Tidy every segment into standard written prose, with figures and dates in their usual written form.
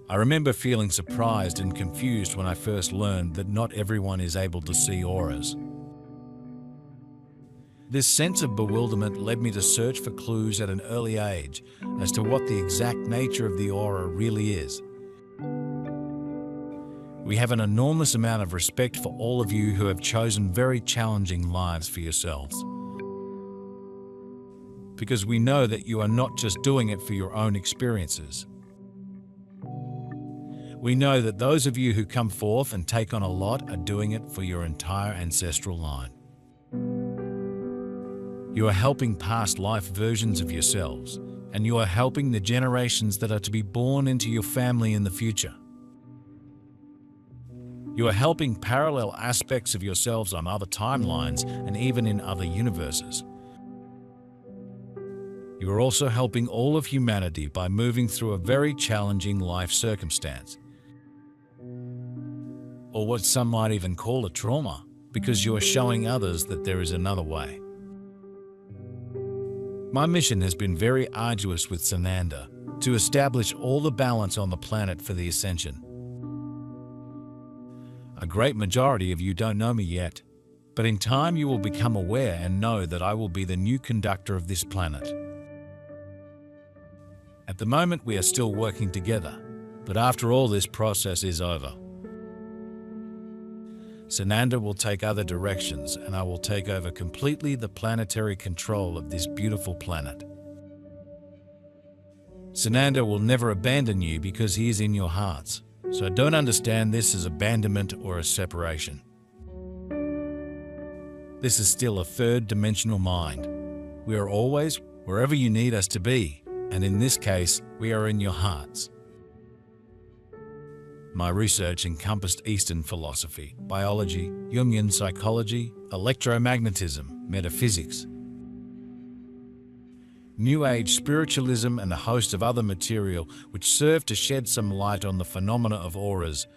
I remember feeling surprised and confused when I first learned that not everyone is able to see auras. This sense of bewilderment led me to search for clues at an early age as to what the exact nature of the aura really is. We have an enormous amount of respect for all of you who have chosen very challenging lives for yourselves. Because we know that you are not just doing it for your own experiences. We know that those of you who come forth and take on a lot are doing it for your entire ancestral line. You are helping past life versions of yourselves, and you are helping the generations that are to be born into your family in the future. You are helping parallel aspects of yourselves on other timelines and even in other universes. You are also helping all of humanity by moving through a very challenging life circumstance, or what some might even call a trauma, because you are showing others that there is another way. My mission has been very arduous with Sananda to establish all the balance on the planet for the ascension. A great majority of you don't know me yet, but in time you will become aware and know that I will be the new conductor of this planet. At the moment we are still working together, but after all this process is over, Sananda will take other directions and I will take over completely the planetary control of this beautiful planet. Sananda will never abandon you because he is in your hearts, so don't understand this as abandonment or a separation. This is still a third-dimensional mind. We are always wherever you need us to be, and in this case, we are in your hearts. My research encompassed Eastern philosophy, biology, Jungian psychology, electromagnetism, metaphysics, New Age spiritualism, and a host of other material which served to shed some light on the phenomena of auras,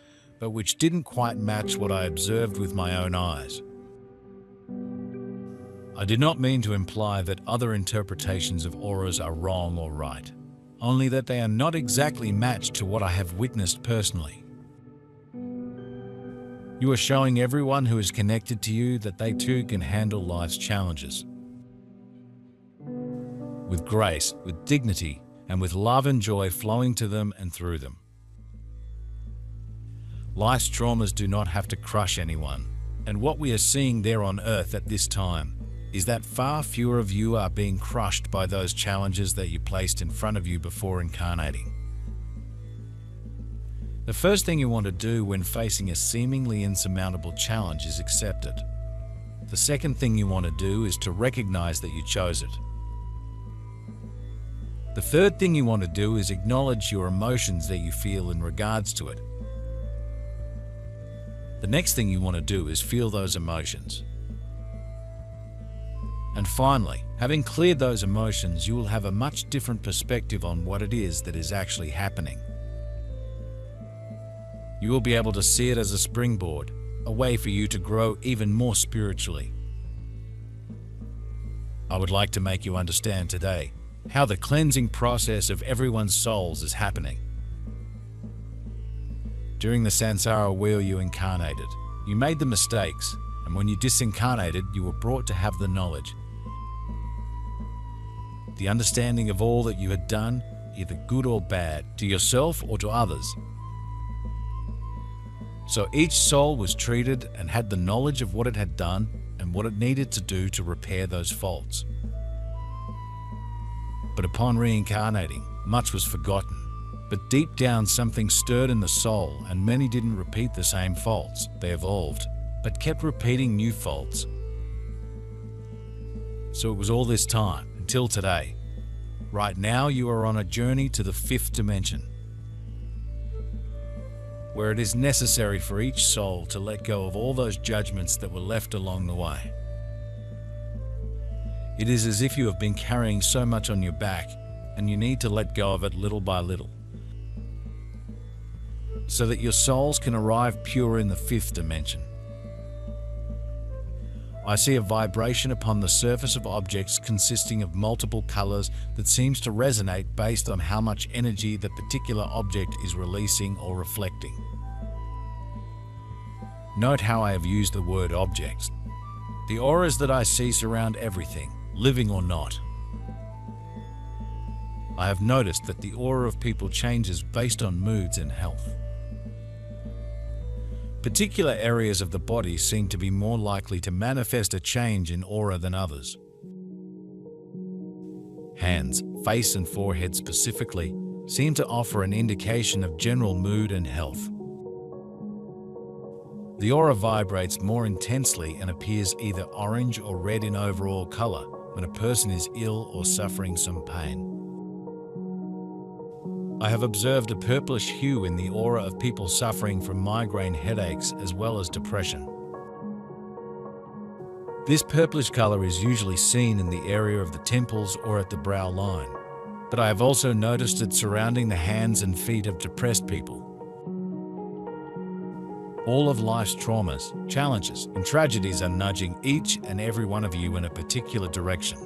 but which didn't quite match what I observed with my own eyes. I did not mean to imply that other interpretations of auras are wrong or right, only that they are not exactly matched to what I have witnessed personally. You are showing everyone who is connected to you that they too can handle life's challenges. With grace, with dignity, and with love and joy flowing to them and through them. Life's traumas do not have to crush anyone, and what we are seeing there on Earth at this time is that far fewer of you are being crushed by those challenges that you placed in front of you before incarnating. The first thing you want to do when facing a seemingly insurmountable challenge is accept it. The second thing you want to do is to recognize that you chose it. The third thing you want to do is acknowledge your emotions that you feel in regards to it. The next thing you want to do is feel those emotions. And finally, having cleared those emotions, you will have a much different perspective on what it is that is actually happening. You will be able to see it as a springboard, a way for you to grow even more spiritually. I would like to make you understand today how the cleansing process of everyone's souls is happening. During the samsara wheel you incarnated, you made the mistakes, and when you disincarnated, you were brought to have the knowledge, the understanding of all that you had done, either good or bad, to yourself or to others. So each soul was treated and had the knowledge of what it had done and what it needed to do to repair those faults. But upon reincarnating, much was forgotten. But deep down something stirred in the soul, and many didn't repeat the same faults. They evolved, but kept repeating new faults. So it was all this time, until today. Right now you are on a journey to the fifth dimension, where it is necessary for each soul to let go of all those judgments that were left along the way. It is as if you have been carrying so much on your back, and you need to let go of it little by little, so that your souls can arrive pure in the fifth dimension. I see a vibration upon the surface of objects consisting of multiple colors that seems to resonate based on how much energy the particular object is releasing or reflecting. Note how I have used the word objects. The auras that I see surround everything, living or not. I have noticed that the aura of people changes based on moods and health. Particular areas of the body seem to be more likely to manifest a change in aura than others. Hands, face and forehead specifically seem to offer an indication of general mood and health. The aura vibrates more intensely and appears either orange or red in overall color when a person is ill or suffering some pain. I have observed a purplish hue in the aura of people suffering from migraine headaches as well as depression. This purplish color is usually seen in the area of the temples or at the brow line, but I have also noticed it surrounding the hands and feet of depressed people. All of life's traumas, challenges, and tragedies are nudging each and every one of you in a particular direction.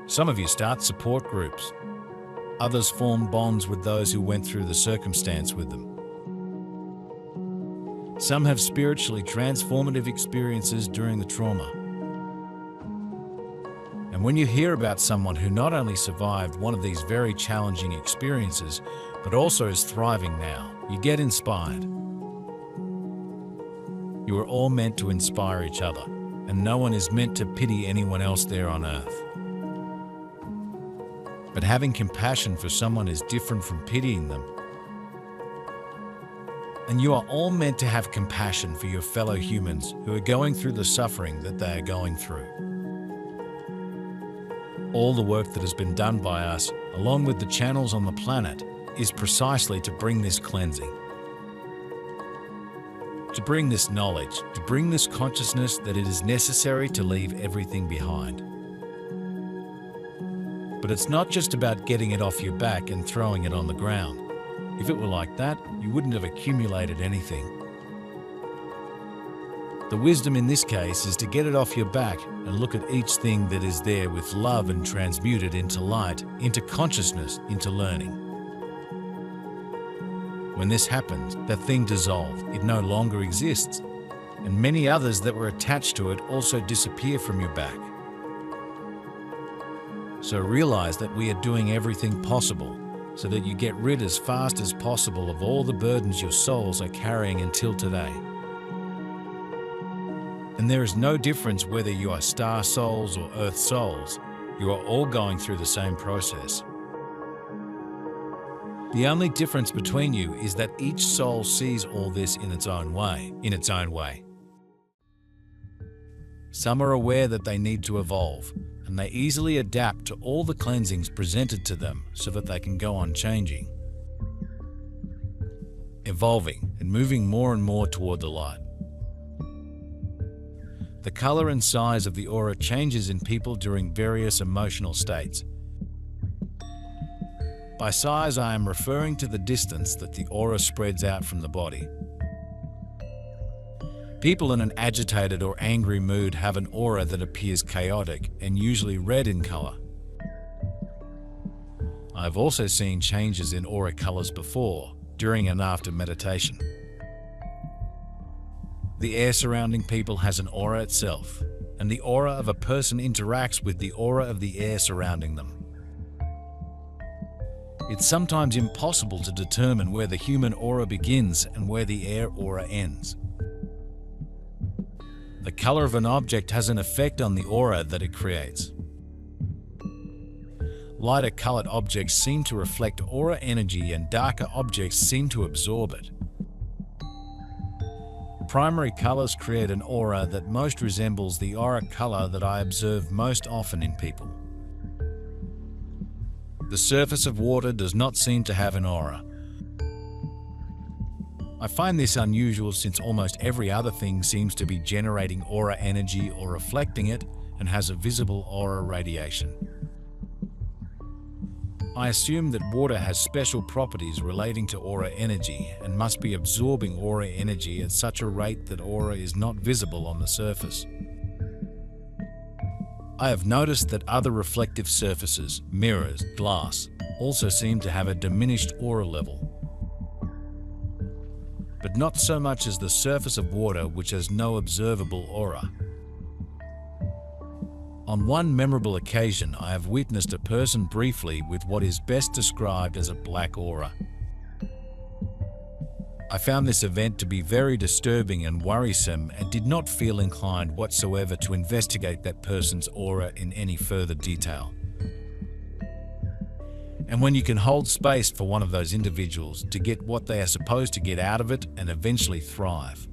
Some of you start support groups. Others form bonds with those who went through the circumstance with them. Some have spiritually transformative experiences during the trauma. And when you hear about someone who not only survived one of these very challenging experiences, but also is thriving now, you get inspired. You are all meant to inspire each other, and no one is meant to pity anyone else there on earth. But having compassion for someone is different from pitying them. And you are all meant to have compassion for your fellow humans who are going through the suffering that they are going through. All the work that has been done by us, along with the channels on the planet, is precisely to bring this cleansing. To bring this knowledge, to bring this consciousness that it is necessary to leave everything behind. But it's not just about getting it off your back and throwing it on the ground. If it were like that, you wouldn't have accumulated anything. The wisdom in this case is to get it off your back and look at each thing that is there with love and transmute it into light, into consciousness, into learning. When this happens, that thing dissolves, it no longer exists, and many others that were attached to it also disappear from your back. So realize that we are doing everything possible so that you get rid as fast as possible of all the burdens your souls are carrying until today. And there is no difference whether you are star souls or earth souls, you are all going through the same process. The only difference between you is that each soul sees all this in its own way. Some are aware that they need to evolve, and they easily adapt to all the cleansings presented to them so that they can go on changing, evolving, and moving more and more toward the light. The color and size of the aura changes in people during various emotional states. By size, I am referring to the distance that the aura spreads out from the body. People in an agitated or angry mood have an aura that appears chaotic and usually red in color. I've also seen changes in aura colors before, during and after meditation. The air surrounding people has an aura itself, and the aura of a person interacts with the aura of the air surrounding them. It's sometimes impossible to determine where the human aura begins and where the air aura ends. The color of an object has an effect on the aura that it creates. Lighter colored objects seem to reflect aura energy and darker objects seem to absorb it. Primary colors create an aura that most resembles the aura color that I observe most often in people. The surface of water does not seem to have an aura. I find this unusual since almost every other thing seems to be generating aura energy or reflecting it and has a visible aura radiation. I assume that water has special properties relating to aura energy and must be absorbing aura energy at such a rate that aura is not visible on the surface. I have noticed that other reflective surfaces, mirrors, glass, also seem to have a diminished aura level, but not so much as the surface of water, which has no observable aura. On one memorable occasion, I have witnessed a person briefly with what is best described as a black aura. I found this event to be very disturbing and worrisome and did not feel inclined whatsoever to investigate that person's aura in any further detail. And when you can hold space for one of those individuals to get what they are supposed to get out of it and eventually thrive,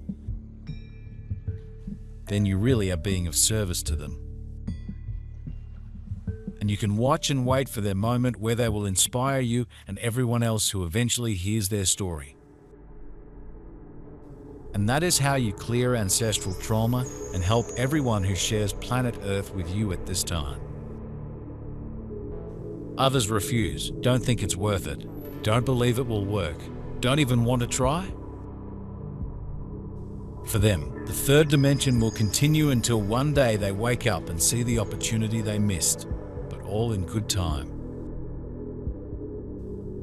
then you really are being of service to them. And you can watch and wait for their moment where they will inspire you and everyone else who eventually hears their story. And that is how you clear ancestral trauma and help everyone who shares planet Earth with you at this time. Others refuse, don't think it's worth it, don't believe it will work, don't even want to try. For them, the third dimension will continue until one day they wake up and see the opportunity they missed, but all in good time.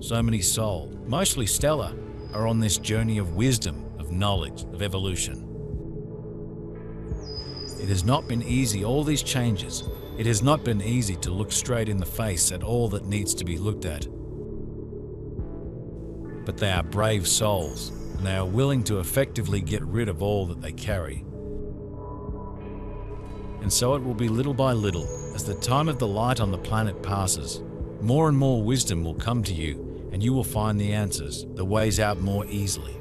So many souls, mostly stellar, are on this journey of wisdom, of knowledge, of evolution. It has not been easy, all these changes. It has not been easy to look straight in the face at all that needs to be looked at. But they are brave souls, and they are willing to effectively get rid of all that they carry. And so it will be little by little, as the time of the light on the planet passes, more and more wisdom will come to you, and you will find the answers, the ways out more easily.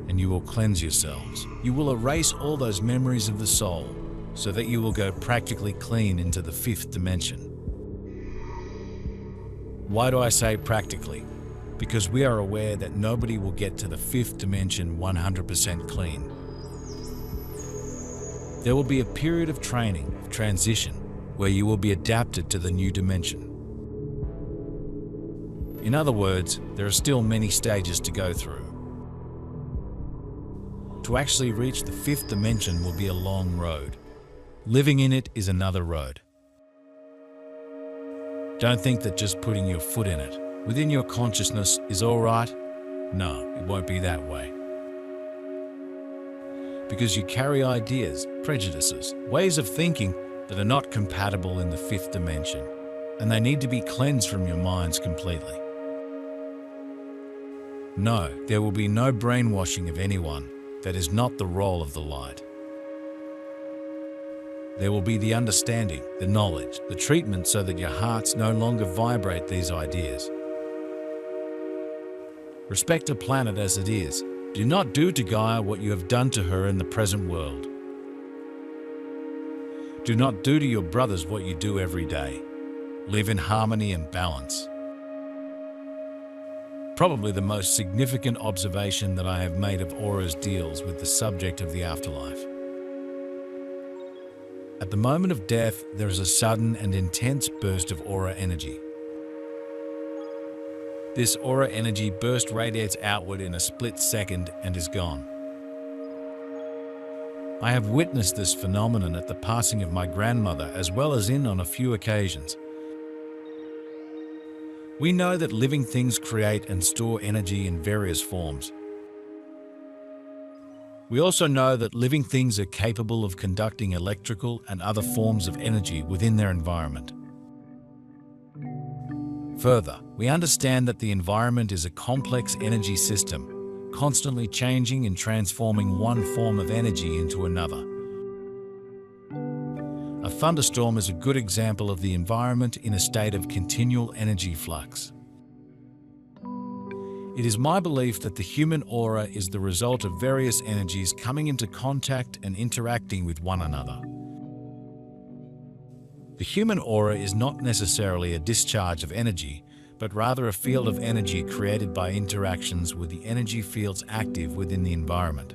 And you will cleanse yourselves. You will erase all those memories of the soul, so that you will go practically clean into the fifth dimension. Why do I say practically? Because we are aware that nobody will get to the fifth dimension 100% clean. There will be a period of training, of transition, where you will be adapted to the new dimension. In other words, there are still many stages to go through. To actually reach the fifth dimension will be a long road. Living in it is another road. Don't think that just putting your foot in it, within your consciousness, is all right. No, it won't be that way. Because you carry ideas, prejudices, ways of thinking that are not compatible in the fifth dimension, and they need to be cleansed from your minds completely. No, there will be no brainwashing of anyone. That is not the role of the light. There will be the understanding, the knowledge, the treatment so that your hearts no longer vibrate these ideas. Respect a planet as it is. Do not do to Gaia what you have done to her in the present world. Do not do to your brothers what you do every day. Live in harmony and balance. Probably the most significant observation that I have made of auras deals with the subject of the afterlife. At the moment of death, there is a sudden and intense burst of aura energy. This aura energy burst radiates outward in a split second and is gone. I have witnessed this phenomenon at the passing of my grandmother as well as on a few occasions. We know that living things create and store energy in various forms. We also know that living things are capable of conducting electrical and other forms of energy within their environment. Further, we understand that the environment is a complex energy system, constantly changing and transforming one form of energy into another. A thunderstorm is a good example of the environment in a state of continual energy flux. It is my belief that the human aura is the result of various energies coming into contact and interacting with one another. The human aura is not necessarily a discharge of energy, but rather a field of energy created by interactions with the energy fields active within the environment.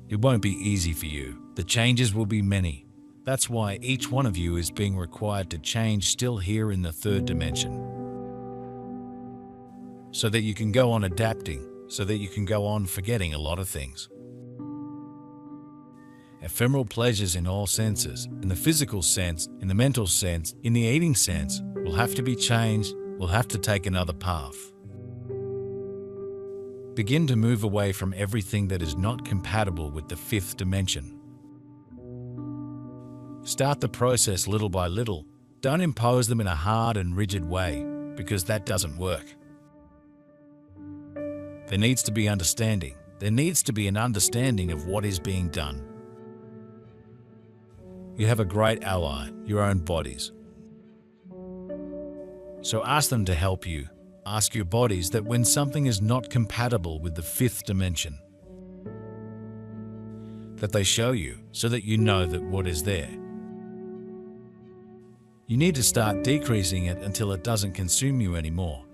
It won't be easy for you. The changes will be many. That's why each one of you is being required to change still here in the third dimension. So that you can go on adapting, so that you can go on forgetting a lot of things. Ephemeral pleasures in all senses, in the physical sense, in the mental sense, in the eating sense, will have to be changed, will have to take another path. Begin to move away from everything that is not compatible with the fifth dimension. Start the process little by little. Don't impose them in a hard and rigid way, because that doesn't work. There needs to be understanding. There needs to be an understanding of what is being done. You have a great ally, your own bodies. So ask them to help you. Ask your bodies that when something is not compatible with the fifth dimension, that they show you so that you know that what is there. You need to start decreasing it until it doesn't consume you anymore.